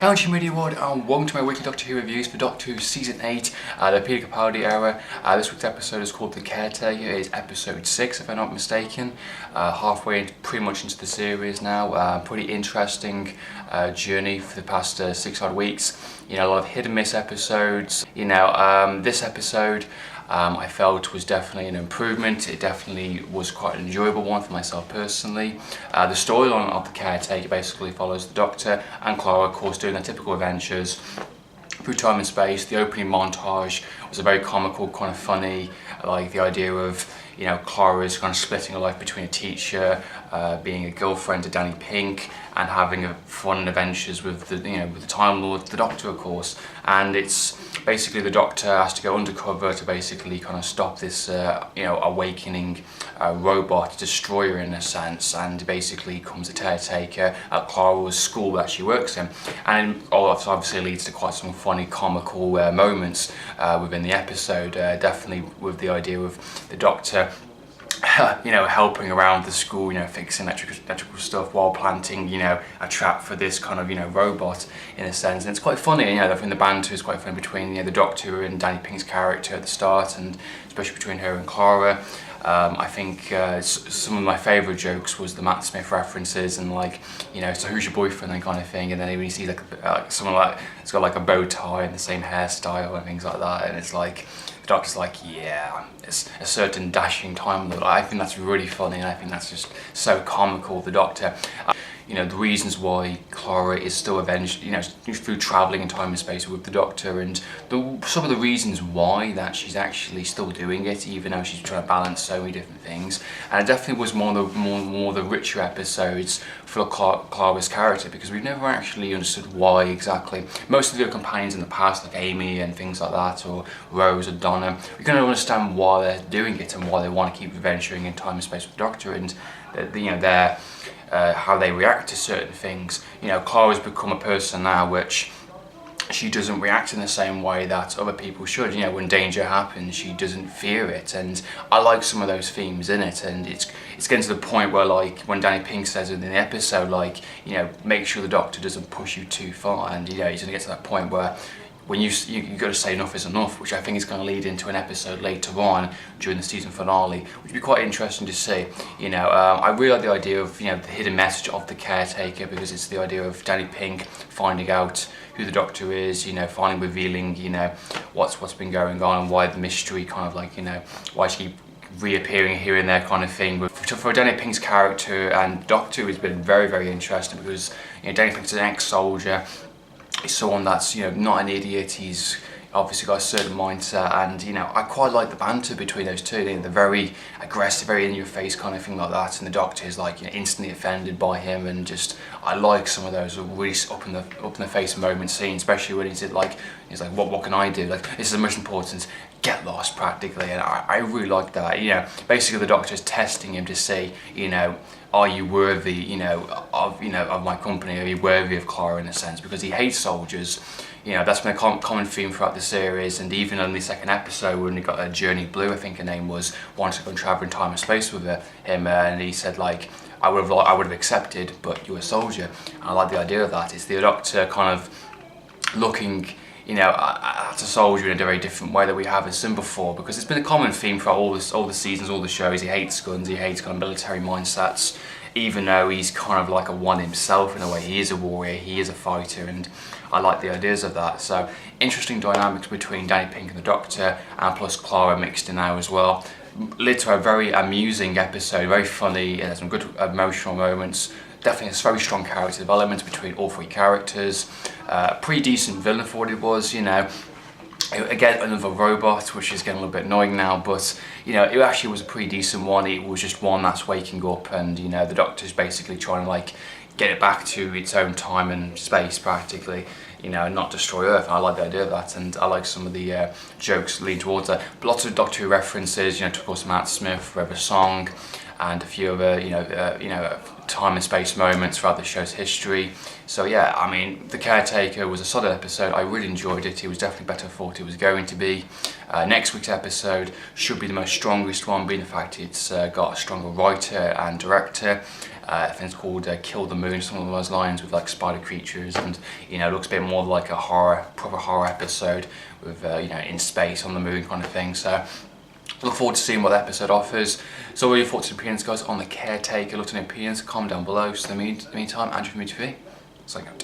Country Media Award and welcome to my weekly Doctor Who reviews for Doctor Who Season 8, the Peter Capaldi era. This week's episode is called The Caretaker. It is episode 6 if I'm not mistaken. Pretty much into the series now. Pretty interesting journey for the past 6 odd weeks. You know, a lot of hit and miss episodes. You know, this episode I felt was definitely an improvement. It definitely was quite an enjoyable one for myself personally. The storyline of The Caretaker basically follows the Doctor and Clara, of course, doing their typical adventures through time and space. The opening montage was a very comical, kind of funny, like the idea of, you know, Clara's kind of splitting her life between a teacher, being a girlfriend to Danny Pink, and having fun adventures with the, with the Time Lord, the Doctor, of course. And it's basically the Doctor has to go undercover to basically kind of stop this, awakening robot destroyer in a sense, and basically becomes a caretaker at Clara's school that she works in. And all that obviously leads to quite some funny, comical moments within the episode. Definitely with the idea of the Doctor helping around the school, fixing electrical stuff while planting, a trap for this kind of, robot in a sense. And it's quite funny, I think the banter is quite funny between, the Doctor and Danny Pink's character at the start, and especially between her and Clara. I think some of my favourite jokes was the Matt Smith references and so who's your boyfriend and kind of thing, and then when you see someone it's got like a bow tie and the same hairstyle and things like that, and it's like the Doctor's like, yeah, it's a certain dashing Time Lord. I think that's really funny, and I think that's just so comical, the Doctor. The reasons why Clara is still avenged, through travelling in time and space with the Doctor, and some of the reasons why that she's actually still doing it, even though she's trying to balance so many different things. And it definitely was more of the richer episodes for Clara's character, because we've never actually understood why exactly. Most of the companions in the past, like Amy and things like that, or Rose or Donna, we kind of understand why they're doing it and why they want to keep adventuring in time and space with the Doctor, and how they react to certain things. Clara's become a person now which she doesn't react in the same way that other people should. When danger happens, she doesn't fear it, and I like some of those themes in it. And it's getting to the point where, when Danny Pink says in the episode, make sure the Doctor doesn't push you too far, and he's going to get to that point where when you got to say enough is enough, which I think is going to lead into an episode later on during the season finale, which would be quite interesting to see. I really like the idea of the hidden message of the Caretaker, because it's the idea of Danny Pink finding out who the Doctor is, finally revealing what's been going on and why the mystery kind of why she keep reappearing here and there kind of thing. But for Danny Pink's character and Doctor, has been very, very interesting, because Danny Pink's an ex-soldier. He's someone that's not an idiot. He's obviously got a certain mindset, and I quite like the banter between those two. They're very aggressive, very in your face kind of thing like that, and the Doctor is instantly offended by him, and just I like some of those really up in the face moment scenes, especially when he's like what can I do? This is the most important. Get lost practically, and I really like that. Basically the Doctor is testing him to see, are you worthy, of my company? Are you worthy of Clara in a sense? Because he hates soldiers. That's been a common theme throughout the series, and even in the second episode when he got a Journey Blue, I think her name was, wanted to go and travel in time and space with him, and he said I would have accepted, but you're a soldier. And I like the idea of that. It's the Doctor kind of looking at a soldier in a very different way that we haven't seen before, because it's been a common theme for all the seasons, all the shows. He hates guns, he hates kind of military mindsets, even though he's kind of like a one himself in a way. He is a warrior, he is a fighter, and I like the ideas of that. So interesting dynamics between Danny Pink and the Doctor, and plus Clara mixed in now as well. Led to a very amusing episode, very funny, and some good emotional moments. Definitely a very strong character development between all three characters. Pretty decent villain for what it was, Again, another robot, which is getting a little bit annoying now, but it actually was a pretty decent one. It was just one that's waking up, and the Doctor's basically trying to get it back to its own time and space practically, and not destroy Earth. And I like the idea of that, and I like some of the jokes lean towards that. But lots of Doctor Who references, of course Matt Smith, River Song, and a few other time and space moments throughout the show's history. So yeah, I mean, The Caretaker was a solid episode. I really enjoyed it. It was definitely better than I thought it was going to be. Next week's episode should be the most strongest one, being the fact it's got a stronger writer and director. I think it's called Kill the Moon, some of those lines, with like spider creatures, and you know, it looks a bit more like a proper horror episode with you know, in space on the moon kind of thing. So look forward to seeing what the episode offers. So what are your thoughts and opinions, guys, on The Caretaker? Look to your opinions, comment down below. So in the meantime, Andrew from UTV, signing out.